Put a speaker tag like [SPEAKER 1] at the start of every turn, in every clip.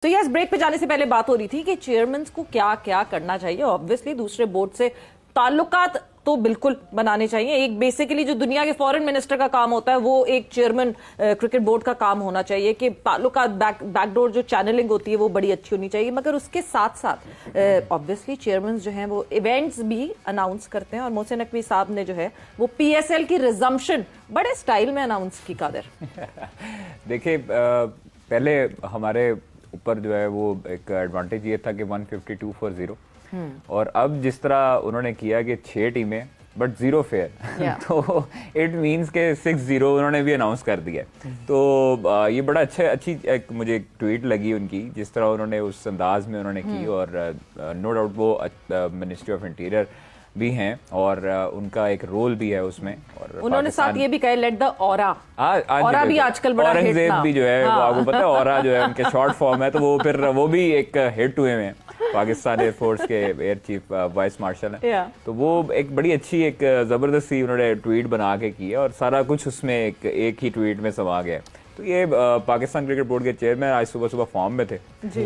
[SPEAKER 1] तो yes, break पे जाने से पहले बात हो रही थी कि चेयरमैन को क्या क्या करना चाहिए। ऑब्वियसली दूसरे बोर्ड से ताल्लुकात तो बिल्कुल बनाने चाहिए। एक बेसिकली जो दुनिया के फॉरेन मिनिस्टर का काम होता है वो एक चेयरमैन क्रिकेट बोर्ड का काम होना चाहिए कि ताल्लुकात बैकडोर जो चैनलिंग होती है वो बड़ी अच्छी होनी चाहिए। मगर उसके साथ साथ ऑब्वियसली चेयरमैन जो हैं वो इवेंट्स भी अनाउंस करते हैं और मोहसिन नकवी साहब ने जो है वो PSL की रिजम्पशन बड़े स्टाइल में अनाउंस की। कादर
[SPEAKER 2] देखिए, पहले हमारे ऊपर जो है वो एक एडवांटेज ये था कि 152 फॉर 0 और अब जिस तरह उन्होंने किया कि 6 टीमें बट 0 फेयर तो इट मींस के 6-0 उन्होंने भी अनाउंस कर दिया। तो ये बड़ा अच्छी एक मुझे एक ट्वीट लगी उनकी, जिस तरह उन्होंने उस अंदाज में उन्होंने की। और नो डाउट वो मिनिस्ट्री ऑफ इंटीरियर भी हैं और उनका एक रोल भी है उसमें। और
[SPEAKER 1] उन्होंने साथ ये भी कहा लेट द ऑरा भी आजकल बड़ा हिट
[SPEAKER 2] औरंगजेब भी जो है वो आपको पता है ऑरा जो है उनके शॉर्ट फॉर्म है, तो वो फिर वो भी एक हिट हुए हैं पाकिस्तान एयरफोर्स के एयर चीफ वाइस मार्शल है। तो वो एक बड़ी अच्छी एक जबरदस्ती उन्होंने ट्वीट बना के की है और सारा कुछ उसमें एक ही ट्वीट में समा गया। तो ये पाकिस्तान क्रिकेट बोर्ड के चेयरमैन आज सुबह फॉर्म में थे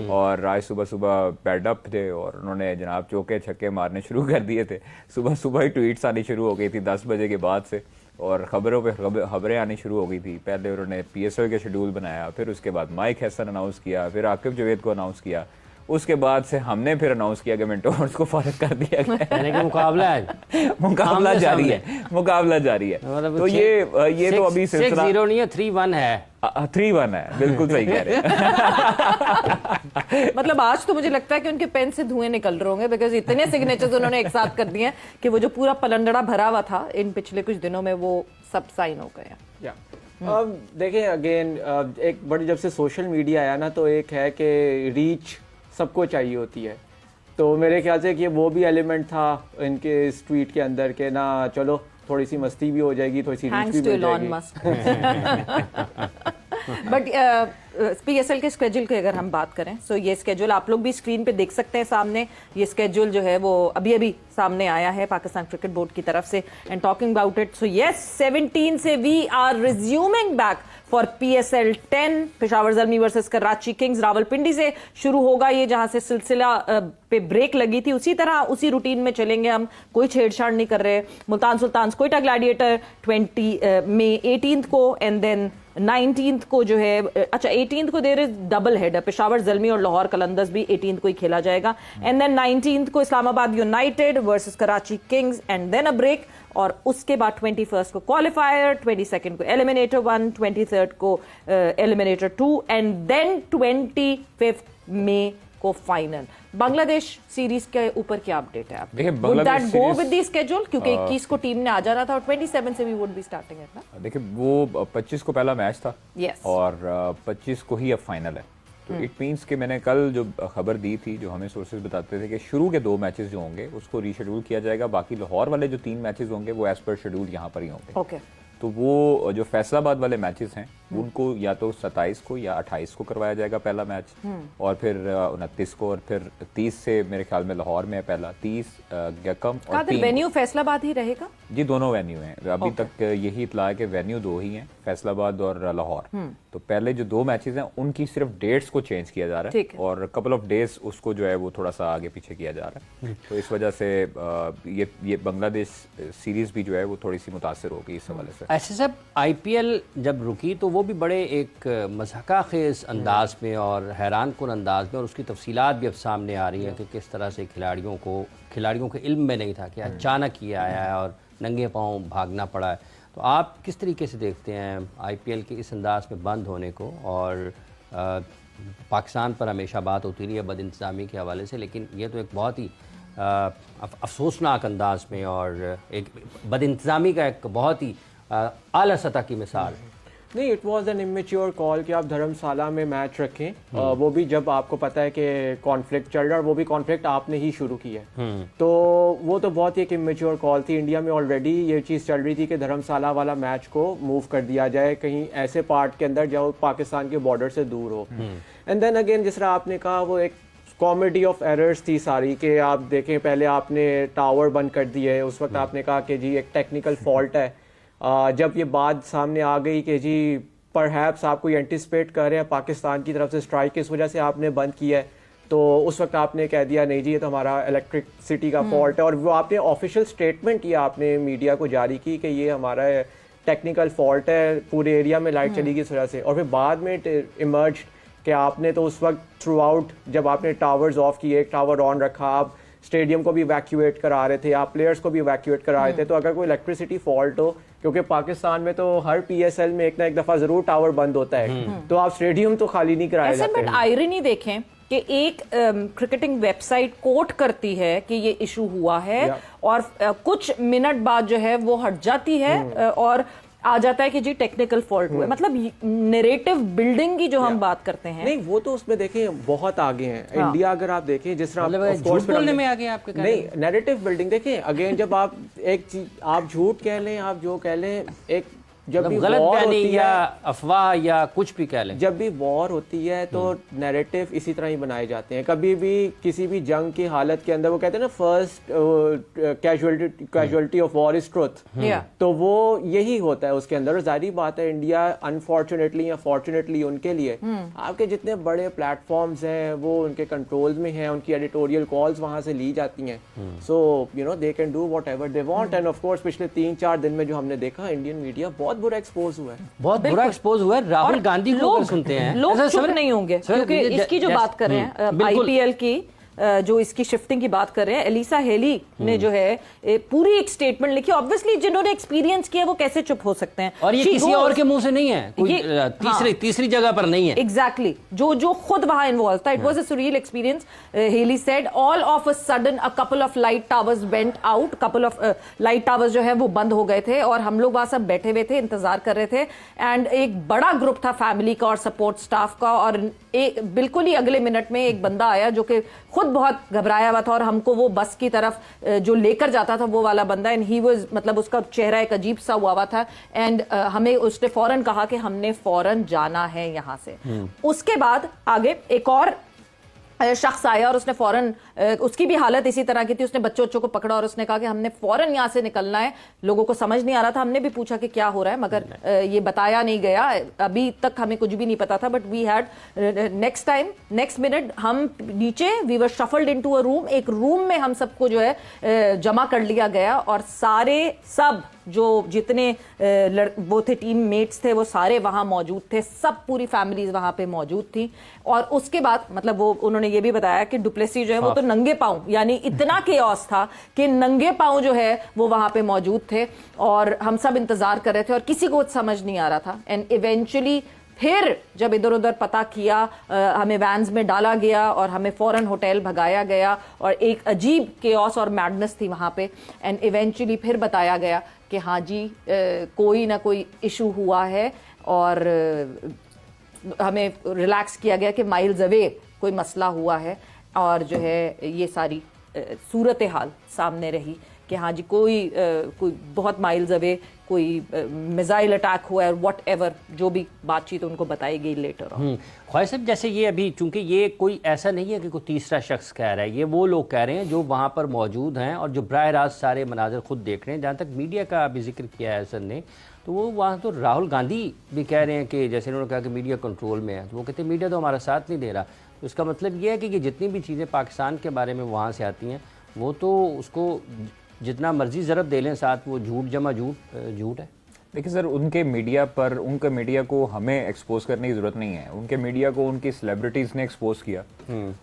[SPEAKER 2] और आज सुबह पैड अप थे और उन्होंने जनाब चौके छक्के मारने शुरू कर दिए थे। सुबह ही ट्वीट्स आनी शुरू हो गई थी 10 बजे के बाद से और खबरों पे खबरें आनी शुरू हो गई थी। पहले उन्होंने PSL के शेड्यूल बनाया, फिर उसके बाद माइक हैसन अनाउंस किया, फिर आकिब जावेद को अनाउंस किया, उसके बाद से हमने फिर अनाउंस किया कि मेंटोर्स को फारिग कर दिया गया। मुकाबला जारी है। तो ये तो अभी
[SPEAKER 3] 6-0 नहीं है, 3-1 है।
[SPEAKER 2] 3-1 है, बिल्कुल सही कह रहे हैं।
[SPEAKER 1] मतलब आज तो मुझे लगता है कि उनके पेन से धुएं निकल रहे होंगे, बिकॉज इतने सिग्नेचर्स उन्होंने एक साथ कर दिए हैं कि वो जो पूरा पलंडड़ा भरा हुआ था इन पिछले कुछ दिनों में वो सब साइन हो गए हैं।
[SPEAKER 4] अब देखें अगेन एक बड़ी जब से सोशल मीडिया आया ना तो एक है कि रीच सबको चाहिए होती है। तो मेरे ख्याल से कि वो भी एलिमेंट था इनके इस ट्वीट के अंदर के ना, चलो थोड़ी सी मस्ती भी हो जाएगी, थोड़ी सी रीच भी मिल जाएगी।
[SPEAKER 1] बट PSL के स्केड्यूल की अगर हम बात करें तो ये स्केड्यूल आप लोग भी स्क्रीन पे देख सकते हैं सामने। ये स्केड्यूल जो है वो अभी सामने आया है पाकिस्तान क्रिकेट बोर्ड की तरफ से। And talking about it, so yes 17 से we are resuming back for PSL 10। Peshawar Zalmi versus Karachi Kings Rawalpindi से शुरू होगा ये, जहां से सिलसिला पे ब्रेक लगी थी उसी तरह उसी रूटीन में चलेंगे हम, कोई छेड़छाड़ नहीं कर रहे। मुल्तान सुल्तान कोयटा ग्लैडिएटर 20 मई 18 को एंड देन 19 को जो है, अच्छा 18 को there is double header, Peshawar Zalmi और लाहौर कलंदर्स भी 18 को ही खेला जाएगा। एंड देन 19 को Islamabad United versus Karachi Kings and then a break. और उसके बाद 21 को क्वालिफायर, 22 को एलिमिनेटर 1, 23 को एलिमिनेटर 2 एंड देन 25 मई को फाइनल। बांग्लादेश सीरीज के ऊपर क्या अपडेट है?
[SPEAKER 2] देखिए
[SPEAKER 1] would that go with the schedule, क्योंकि 21 को टीम ने आ जाना था और 27 से भी वुड बी स्टार्टिंग है ना।
[SPEAKER 2] देखिए वो 25 को पहला मैच था और 25 को ही अब फाइनल है। तो इट मींस कि मैंने कल जो खबर दी थी, जो हमें सोर्सेज बताते थे कि शुरू के 2 मैचेस जो होंगे उसको रीशेड्यूल किया जाएगा, बाकी लाहौर वाले जो 3 मैचेस होंगे वो एज पर शेड्यूल यहाँ पर ही होंगे। तो वो जो फैसलाबाद वाले मैचेस हैं उनको या तो 27 को या 28 को करवाया जाएगा पहला मैच, और फिर 29 को, और फिर 30 से मेरे ख्याल में लाहौर में है पहला, 30 गकम और 3
[SPEAKER 1] वेन्यू फैसलाबाद ही रहेगा जी।
[SPEAKER 2] दोनों वेन्यू हैं अभी तक, यही इत्तला है कि वेन्यू 2 ही हैं, फैसलाबाद और लाहौर। तो पहले जो 2 मैचेस हैं उनकी सिर्फ डेट्स को चेंज किया जा रहा है और कपल ऑफ डेज उसको जो है वो थोड़ा सा आगे पीछे किया जा रहा है। तो इस वजह से ये बांग्लादेश सीरीज भी जो है वो थोड़ी सी मुतासर होगी इस हवाले से।
[SPEAKER 3] ऐसे सब IPL जब रुकी तो वो भी बड़े एक मज़ाक़ा खेज़ अंदाज में और हैरान कुन अंदाज में, और उसकी तफसीलात भी अब सामने आ रही है कि किस तरह से खिलाड़ियों के इल्म में नहीं था कि अचानक ये आया है और नंगे पाँव भागना पड़ा है। तो आप किस तरीके से देखते हैं IPL के इस अंदाज में बंद होने को? और पाकिस्तान पर हमेशा बात होती रही है बदइंतज़ामी के हवाले से, लेकिन ये तो एक बहुत ही अफसोसनाक अंदाज में और एक बदइंतज़ामी का एक बहुत ही आला सतह की मिसाल है।
[SPEAKER 4] नहीं, it was an immature call कि आप धर्मशाला में मैच रखें, वो भी जब आपको पता है कि कॉन्फ्लिक्ट चल रहा है और वो भी कॉन्फ्लिक्ट आपने ही शुरू किया है। तो वो तो बहुत ही एक इमेच्योर कॉल थी। इंडिया में ऑलरेडी ये चीज़ चल रही थी कि धर्मशाला वाला मैच को मूव कर दिया जाए कहीं ऐसे पार्ट के अंदर जो पाकिस्तान के बॉर्डर से दूर हो। एंड देन अगेन जिस तरह आपने कहा, वो एक कॉमेडी ऑफ एरर्स थी सारी, कि आप देखें पहले आपने टावर बंद कर दिए, उस वक्त आपने कहा कि जी एक टेक्निकल फॉल्ट है। जब ये बात सामने आ गई कि जी परहैप्स आप कोई एंटिसिपेट कर रहे हैं पाकिस्तान की तरफ से स्ट्राइक इस वजह से आपने बंद किया है, तो उस वक्त आपने कह दिया नहीं जी ये तो हमारा इलेक्ट्रिसिटी का फॉल्ट है, और वो आपने ऑफिशियल स्टेटमेंट किया आपने मीडिया को जारी की कि ये हमारा टेक्निकल फॉल्ट है, पूरे एरिया में लाइट चली गई इस वजह से। और फिर बाद में इमर्ज कि आपने तो उस वक्त थ्रू आउट जब आपने टावर्स ऑफ किए, एक टावर ऑन रखा, आप स्टेडियम को भी इवैक्यूएट करा रहे थे, आप प्लेयर्स को भी इवैक्यूएट करा रहे थे, तो अगर कोई इलेक्ट्रिसिटी फॉल्ट हो, क्योंकि पाकिस्तान में तो हर पीएसएल में एक ना एक दफा जरूर टावर बंद होता है, तो आप स्टेडियम तो खाली नहीं कराए
[SPEAKER 1] ऐसे
[SPEAKER 4] जाते
[SPEAKER 1] बट
[SPEAKER 4] हैं।
[SPEAKER 1] आयरनी देखें कि एक क्रिकेटिंग वेबसाइट कोट करती है कि ये इशू हुआ है और कुछ मिनट बाद जो है वो हट जाती है और आ जाता है कि जी टेक्निकल फॉल्ट हुआ है। मतलब नैरेटिव बिल्डिंग की जो हम बात करते हैं,
[SPEAKER 4] नहीं वो तो उसमें देखें बहुत आगे हैं। इंडिया अगर आप देखें जिस तरह
[SPEAKER 3] मतलब
[SPEAKER 4] of course
[SPEAKER 3] झूठ बोलने में आगे आपके कहने
[SPEAKER 4] नहीं, नैरेटिव बिल्डिंग देखें अगेन, जब आप एक चीज आप झूठ कह लें, आप जो कह लें, एक जब भी
[SPEAKER 3] गलत
[SPEAKER 4] वॉर
[SPEAKER 3] बयानी
[SPEAKER 4] होती
[SPEAKER 3] या
[SPEAKER 4] है,
[SPEAKER 3] अफवाह या कुछ भी कह लें,
[SPEAKER 4] जब भी वॉर होती है तो नैरेटिव इसी तरह ही बनाए जाते हैं। कभी भी किसी भी जंग की हालत के अंदर वो कहते हैं ना first casualty of war is truth, तो वो यही होता है उसके अंदर। और जाहिर बात है इंडिया अनफॉर्चुनेटली या फॉर्चुनेटली उनके लिए आपके जितने बड़े प्लेटफॉर्म्स हैं वो उनके कंट्रोल में हैं, उनकी एडिटोरियल कॉल्स वहां से ली जाती हैं, so you know they can do what ever they want. End of course पिछले 3-4 दिन में जो हमने देखा इंडियन मीडिया बहुत बुरा एक्सपोज हुआ है,
[SPEAKER 3] बहुत बुरा एक्सपोज हुआ है। राहुल गांधी को अगर सुनते हैं,
[SPEAKER 1] लोग
[SPEAKER 3] ऐसा
[SPEAKER 1] चुप
[SPEAKER 3] समझ-
[SPEAKER 1] नहीं होंगे
[SPEAKER 3] समझ-
[SPEAKER 1] क्योंकि इसकी जो बात कर रहे हैं
[SPEAKER 3] बिल्कुल।
[SPEAKER 1] आईपीएल की जो इसकी शिफ्टिंग की बात कर रहे हैं, एलिसा हेली ने जो है पूरी एक स्टेटमेंट लिखी। ऑब्वियसली जिन्होंने एक्सपीरियंस किया वो कैसे चुप हो सकते हैं,
[SPEAKER 3] और ये
[SPEAKER 1] She
[SPEAKER 3] किसी
[SPEAKER 1] goes-
[SPEAKER 3] और के मुंह से नहीं है, कोई तीसरी जगह पर नहीं है।
[SPEAKER 1] एग्जैक्टली जो खुद वहां इन्वॉल्व था। It was a surreal experience. Haley said all of a sudden a couple of light towers went out, couple of light towers जो है वो बंद हो गए थे और हम लोग वहां सब बैठे हुए थे, इंतजार कर रहे थे। एंड एक बड़ा ग्रुप था फैमिली का और सपोर्ट स्टाफ का, और बिल्कुल ही अगले मिनट में एक बंदा आया जो कि खुद बहुत घबराया हुआ था और हमको वो बस की तरफ जो लेकर जाता था वो वाला बंदा, एंड ही वाज मतलब उसका चेहरा एक अजीब सा हुआ था। एंड हमें उसने फौरन कहा कि हमने फौरन जाना है यहां से। उसके बाद आगे एक और शख्स आया और उसने फौरन, उसकी भी हालत इसी तरह की थी, उसने बच्चों को पकड़ा और उसने कहा कि हमने फौरन यहां से निकलना है। लोगों को समझ नहीं आ रहा था, हमने भी पूछा कि क्या हो रहा है, मगर ये बताया नहीं गया, अभी तक हमें कुछ भी नहीं पता था। But we had next minute हम नीचे, we were shuffled into a room, एक रूम में हम सबको जो है जमा कर लिया गया और सब जो जितने वो थे टीम मेट्स थे वो सारे वहां मौजूद थे, सब पूरी फैमिलीज वहां पे मौजूद थी। और उसके बाद मतलब वो उन्होंने ये भी बताया कि डुप्लेसी जो है वो तो नंगे पांव, यानी इतना केओस था कि नंगे पांव जो है वो वहां पे मौजूद थे और हम सब इंतजार कर रहे थे और किसी को समझ नहीं आ रहा था। एंड इवेंचुअली फिर जब इधर उधर पता किया, हमें वैन्स में डाला गया और हमें फौरन होटल भगाया गया और एक अजीब केओस और मैडनेस थी वहां पे। एंड इवेंचुअली फिर बताया गया कि हाँ जी कोई ना कोई इशू हुआ है और हमें रिलैक्स किया गया कि माइल्स अवे कोई मसला हुआ है। और जो है ये सारी सूरत हाल सामने रही कि हाँ जी कोई बहुत माइल्स अवे कोई मिसाइल अटैक हुआ है, वॉट एवर जो भी बातचीत उनको बताई गई लेटर ऑन।
[SPEAKER 3] ख्वाहिश साहब, जैसे ये अभी चूंकि ये कोई ऐसा नहीं है कि कोई तीसरा शख्स कह रहा है, ये वो लोग कह रहे हैं जो वहाँ पर मौजूद हैं और जो बराह रास्त सारे मनाजर खुद देख रहे हैं। जहाँ तक मीडिया का अभी जिक्र किया है सर ने, तो वो वहाँ तो राहुल गांधी भी कह रहे हैं कि जैसे उन्होंने कहा कि मीडिया कंट्रोल में है, तो वो कहते हैं मीडिया तो हमारा साथ नहीं दे रहा। तो इसका मतलब ये है कि जितनी भी चीज़ें पाकिस्तान के बारे में वहाँ से आती हैं वो तो उसको जितना मर्जी ज़रब दे लें साथ, वो झूठ जमा झूठ है।
[SPEAKER 2] देखिए सर, उनके मीडिया को हमें एक्सपोज करने की जरूरत नहीं है। उनके मीडिया को उनकी सेलिब्रिटीज ने एक्सपोज किया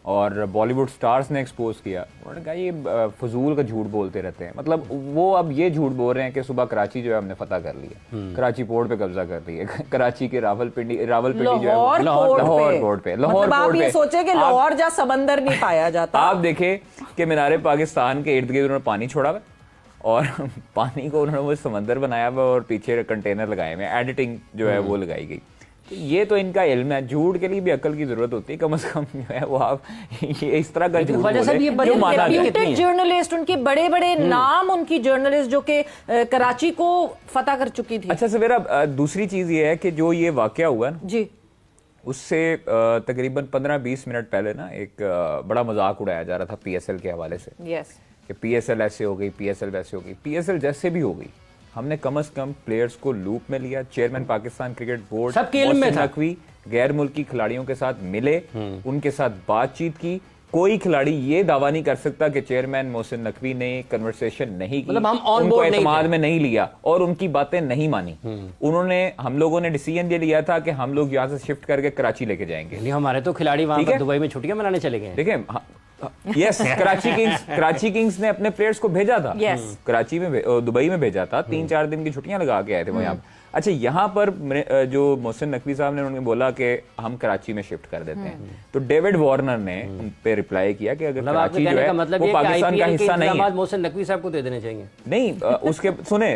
[SPEAKER 2] और बॉलीवुड स्टार्स ने एक्सपोज किया। उन्होंने कहा ये फजूल का झूठ बोलते रहते हैं। मतलब वो अब ये झूठ बोल रहे हैं कि सुबह कराची जो है हमने फतह कर लिया, कराची पोर्ट पे कब्जा कर लिया, कराची के रावलपिंडी जो है लाहौर पोर्ट पे, लाहौर
[SPEAKER 1] आप
[SPEAKER 2] पोर्ट
[SPEAKER 1] ये
[SPEAKER 2] पे
[SPEAKER 1] सोचे कि लाहौर जा समंदर नहीं पाया जाता।
[SPEAKER 2] आप देखें कि मीनारे पाकिस्तान के इर्द गिर्द उन्होंने पानी छोड़ा हुआ और पानी को उन्होंने वो समंदर बनाया हुआ और पीछे कंटेनर लगाए हुए, एडिटिंग जो है वो लगाई गई। तो ये तो इनका इल्म है। झूठ के लिए भी अकल की जरूरत होती है, कम से कम जो है वो आप ये इस तरह का झूठ बोले जो माना जाए।
[SPEAKER 1] जर्नलिस्ट, उनके बड़े बड़े नाम, उनकी जर्नलिस्ट जो कि कराची को फतह कर चुकी थी।
[SPEAKER 2] अच्छा सवेरा, दूसरी चीज ये है कि जो ये वाकया हुआ ना
[SPEAKER 1] जी,
[SPEAKER 2] उससे तकरीबन 15-20 मिनट पहले ना एक बड़ा मजाक उड़ाया जा रहा था पीएसएल के हवाले से
[SPEAKER 1] यस,
[SPEAKER 2] कि पीएसएल ऐसे हो गई, पीएसएल वैसे हो गई। पीएसएल जैसे भी हो गई, हमने कम से कम प्लेयर्स को लूप में लिया। चेयरमैन पाकिस्तान क्रिकेट बोर्ड
[SPEAKER 3] सबके इल्म में था।
[SPEAKER 2] नकवी गैर मुल्की खिलाड़ियों के साथ मिले, उनके साथ बातचीत की। कोई खिलाड़ी ये दावा नहीं कर सकता कि चेयरमैन मोहसिन नकवी ने कन्वर्सेशन नहीं की,
[SPEAKER 3] मतलब हम ऑन
[SPEAKER 2] उनको
[SPEAKER 3] बोर्ड नहीं
[SPEAKER 2] एतमाद
[SPEAKER 3] थे।
[SPEAKER 2] में नहीं लिया और उनकी बातें नहीं मानी। हम लोगों ने डिसीजन ये लिया था कि हम लोग यहाँ से शिफ्ट करके कराची लेके जाएंगे।
[SPEAKER 3] नहीं, हमारे तो खिलाड़ी वहां
[SPEAKER 2] ठीक
[SPEAKER 3] पर
[SPEAKER 2] है।
[SPEAKER 3] दुबई में छुट्टियां मनाने चले गए हैं।
[SPEAKER 2] देखिए यस, कराची किंग्स ने अपने प्लेयर्स को भेजा था।
[SPEAKER 1] Yes.
[SPEAKER 2] कराची में दुबई में भेजा था, 3-4 दिन की छुट्टियां लगा के आए थे वो यहाँ पे। अच्छा, यहाँ पर जो मोहसिन नकवी साहब ने उन्होंने बोला कि हम कराची में शिफ्ट कर देते हैं, तो डेविड वार्नर ने उन पे रिप्लाई किया कि अगर
[SPEAKER 3] मतलब आपके
[SPEAKER 2] कराची जो
[SPEAKER 3] कहने
[SPEAKER 2] है
[SPEAKER 3] का मतलब
[SPEAKER 2] वो
[SPEAKER 3] ये कि
[SPEAKER 2] पाकिस्तान का
[SPEAKER 3] IPL के
[SPEAKER 2] हिस्सा नहीं है।
[SPEAKER 3] इंतजामात मोहसिन नकवी साहब को दे देने चाहिए।
[SPEAKER 2] नहीं, उसके सुने,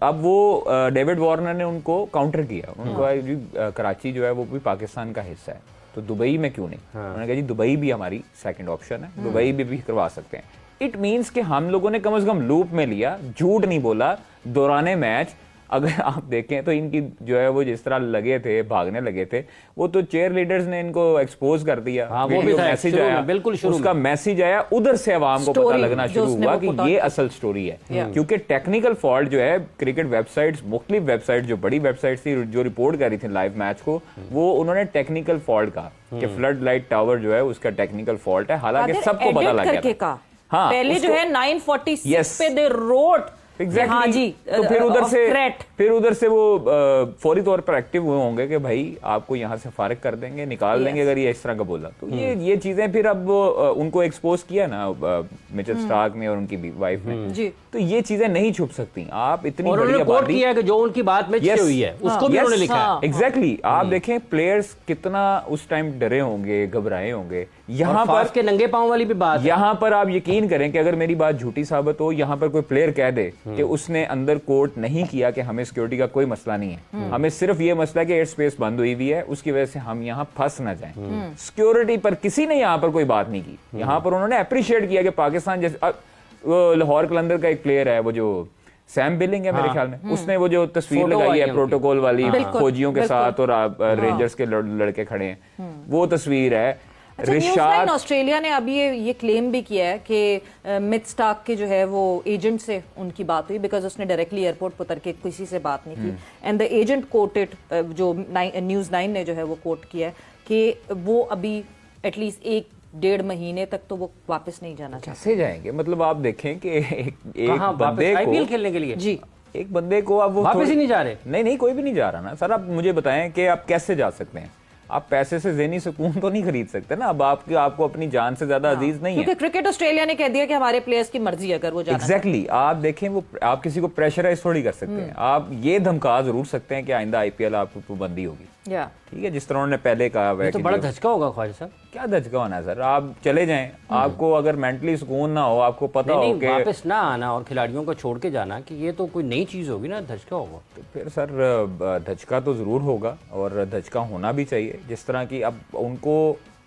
[SPEAKER 2] अब वो डेविड वार्नर ने उनको काउंटर किया, उनको कहा जी कराची जो है वो भी पाकिस्तान का हिस्सा है, तो दुबई में क्यों नहीं? उन्होंने कहा जी दुबई भी हमारी सेकंड ऑप्शन है, दुबई भी करवा सकते हैं। इट मींस कि हम लोगों ने कम से कम लूप में लिया, झूठ नहीं बोला दौराने मैच। अगर आप देखें तो इनकी जो है वो जिस तरह लगे थे, भागने लगे थे, वो तो चेयर लीडर्स ने इनको एक्सपोज कर दिया।
[SPEAKER 3] हाँ, वो भी
[SPEAKER 2] वीडियो
[SPEAKER 3] था
[SPEAKER 2] मैसेज
[SPEAKER 3] शुरू में,
[SPEAKER 2] आया,
[SPEAKER 3] बिल्कुल शुरू
[SPEAKER 2] उसका मैसेज आया, उधर से आवाम को पता
[SPEAKER 1] Story
[SPEAKER 2] लगना
[SPEAKER 1] जो
[SPEAKER 2] शुरू
[SPEAKER 1] उसने
[SPEAKER 2] हुआ
[SPEAKER 1] वो
[SPEAKER 2] कि
[SPEAKER 1] put out
[SPEAKER 2] ये
[SPEAKER 1] की।
[SPEAKER 2] असल स्टोरी है। क्योंकि टेक्निकल फॉल्ट जो है, क्रिकेट वेबसाइट्स, मुख्तलिफ वेबसाइट जो बड़ी वेबसाइट थी जो रिपोर्ट कर रही थी लाइव मैच को, वो उन्होंने टेक्निकल फॉल्ट कहा कि फ्लड लाइट टावर जो है उसका टेक्निकल फॉल्ट है, हालांकि सबको पता लग गया था। हाँ,
[SPEAKER 1] पहले जो है 946 पे दे रोट
[SPEAKER 2] Exactly.
[SPEAKER 1] हाँ जी,
[SPEAKER 2] तो फिर उधर से वो फौरी तौर पर एक्टिव हुए होंगे कि भाई आपको यहाँ से फारिग कर देंगे, निकाल देंगे अगर ये इस तरह का बोला। तो ये चीजें फिर अब उनको एक्सपोज किया ना मिचेल स्टार्क ने और उनकी वाइफ ने
[SPEAKER 1] जी।
[SPEAKER 2] तो ये चीजें नहीं छुप सकती। आप इतनी
[SPEAKER 3] और
[SPEAKER 2] बड़ी
[SPEAKER 3] उन्होंने कोट
[SPEAKER 2] आबादी,
[SPEAKER 3] किया है कि जो उनकी बात में छुपी हुई है उसको भी उन्होंने लिखा है।
[SPEAKER 2] एग्जैक्टली। आप देखें प्लेयर्स कितना उस टाइम डरे होंगे, घबराए होंगे। यहाँ पर
[SPEAKER 3] के नंगे पांव वाली भी बात है।
[SPEAKER 2] यहाँ पर आप यकीन करें कि अगर मेरी बात झूठी साबित हो, यहाँ पर कोई प्लेयर कह दे कि उसने अंदर कोर्ट नहीं किया कि हमें सिक्योरिटी का कोई मसला नहीं है, हमें सिर्फ ये मसला है कि एयर स्पेस बंद हुई हुई है, उसकी वजह से हम यहाँ फंस ना जाएं। सिक्योरिटी पर किसी ने यहाँ पर कोई बात नहीं की। यहाँ पर उन्होंने अप्रिशिएट किया कि पाकिस्तान जैसे वो लाहौर कलंदर का एक प्लेयर है, वो जो सैम बिलिंग है मेरे ख्याल में, उसने वो जो तस्वीर लगाई है प्रोटोकॉल वाली फौजियों के साथ और रेंजर्स के लड़के खड़े हैं, वो तस्वीर है।
[SPEAKER 1] अच्छा, न्यूज़9 ऑस्ट्रेलिया ने अभी ये क्लेम भी किया है कि मिथ स्टार्क के जो है वो एजेंट से उनकी बात हुई, बिकॉज उसने डायरेक्टली एयरपोर्ट पर उतर के किसी से बात नहीं की, एंड द एजेंट कोटेड, जो न्यूज़9 ने जो है वो कोट किया है कि वो अभी एटलीस्ट 1-1.5 महीने तक तो वो वापस नहीं जाना चाहते।
[SPEAKER 2] कैसे जाएंगे? मतलब आप देखें कि एक बंदे
[SPEAKER 3] IPL
[SPEAKER 2] को,
[SPEAKER 3] खेलने के लिए
[SPEAKER 1] जी,
[SPEAKER 2] एक बंदे को आप वो
[SPEAKER 3] वापस ही नहीं जा रहे।
[SPEAKER 2] नहीं, कोई भी नहीं जा रहा ना सर। आप मुझे बताएं कि आप कैसे जा सकते हैं? आप पैसे से ज़हनी सुकून तो नहीं खरीद सकते ना। अब आपको अपनी जान से ज्यादा अजीज नहीं है,
[SPEAKER 1] क्योंकि क्रिकेट ऑस्ट्रेलिया ने कह दिया कि हमारे प्लेयर्स की मर्जी अगर वो जाना
[SPEAKER 2] एग्जैक्टली। आप देखें, वो आप किसी को प्रेशराइज थोड़ी कर सकते हैं। आप ये धमका जरूर सकते हैं कि आइंदा IPL आपको पाबंदी होगी,
[SPEAKER 1] या
[SPEAKER 2] ठीक है, जिस तरह उन्होंने पहले कहा हुआ है।
[SPEAKER 3] तो बड़ा धचका होगा ख्वाजा साहब।
[SPEAKER 2] क्या धचका होना है सर? आप चले जाएं, आपको अगर मेंटली सुकून ना हो, आपको पता हो कि
[SPEAKER 3] वापस ना आना और खिलाड़ियों को छोड़ के जाना, कि ये तो कोई नई चीज होगी ना, धचका होगा।
[SPEAKER 2] तो फिर सर धचका तो जरूर होगा और धचका होना भी चाहिए। जिस तरह की अब उनको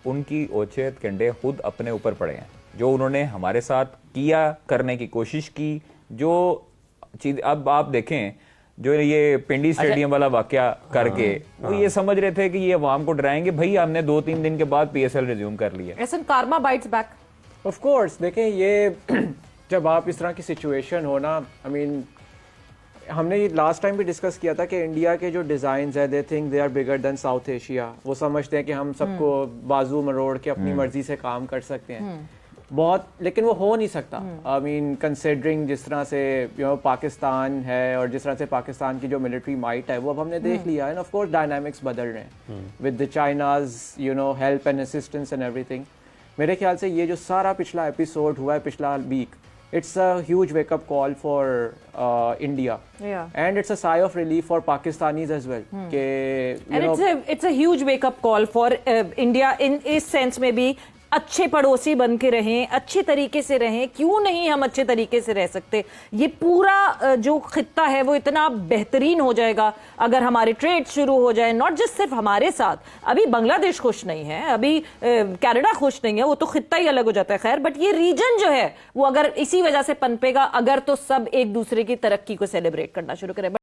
[SPEAKER 2] उनकी ओचेत कंडे खुद अपने ऊपर पड़े हैं, जो उन्होंने हमारे साथ किया, करने की कोशिश की, जो चीज अब आप देखें, जो ये पिंडी स्टेडियम वाला वाकया करके वो ये समझ रहे थे कि ये अवाम को डराएंगे। भाई हमने 2-3 दिन के बाद PSL रिज्यूम कर लिया।
[SPEAKER 1] ऐसा Karma bytes back.
[SPEAKER 4] Of course देखें, ये जब आप इस तरह की सिचुएशन हो ना, आई मीन हमने ये लास्ट टाइम भी डिस्कस किया था कि इंडिया के जो डिज़ाइंस है, they think they are bigger than South Asia. वो समझते हैं कि हम सबको बाजू मरोड़ के अपनी मर्जी से काम कर सकते हैं बहुत, लेकिन वो हो नहीं सकता। आई मीन कंसिडरिंग जिस तरह से पाकिस्तान है और जिस तरह से पाकिस्तान की जो मिलिट्री माइट है वो अब हमने देख लिया है। ऑफ कोर्स डायनामिक्स बदल रहे हैं with the China's help and assistance and everything. मेरे ख्याल से ये जो सारा पिछला एपिसोड हुआ है, पिछला week, it's a huge wake up call for India, and it's a sigh of relief for Pakistanis as well.
[SPEAKER 1] And it's a huge wake up call for India in इस sense में भी अच्छे पड़ोसी बन के रहें, अच्छे तरीके से रहें। क्यों नहीं हम अच्छे तरीके से रह सकते? ये पूरा जो खित्ता है वो इतना बेहतरीन हो जाएगा अगर हमारे ट्रेड शुरू हो जाए, नॉट जस्ट सिर्फ हमारे साथ। अभी बांग्लादेश खुश नहीं है, अभी कनाडा खुश नहीं है, वो तो खित्ता ही अलग हो जाता है। खैर, बट ये रीजन जो है वो अगर इसी वजह से पनपेगा, अगर तो सब एक दूसरे की तरक्की को सेलिब्रेट करना शुरू करें।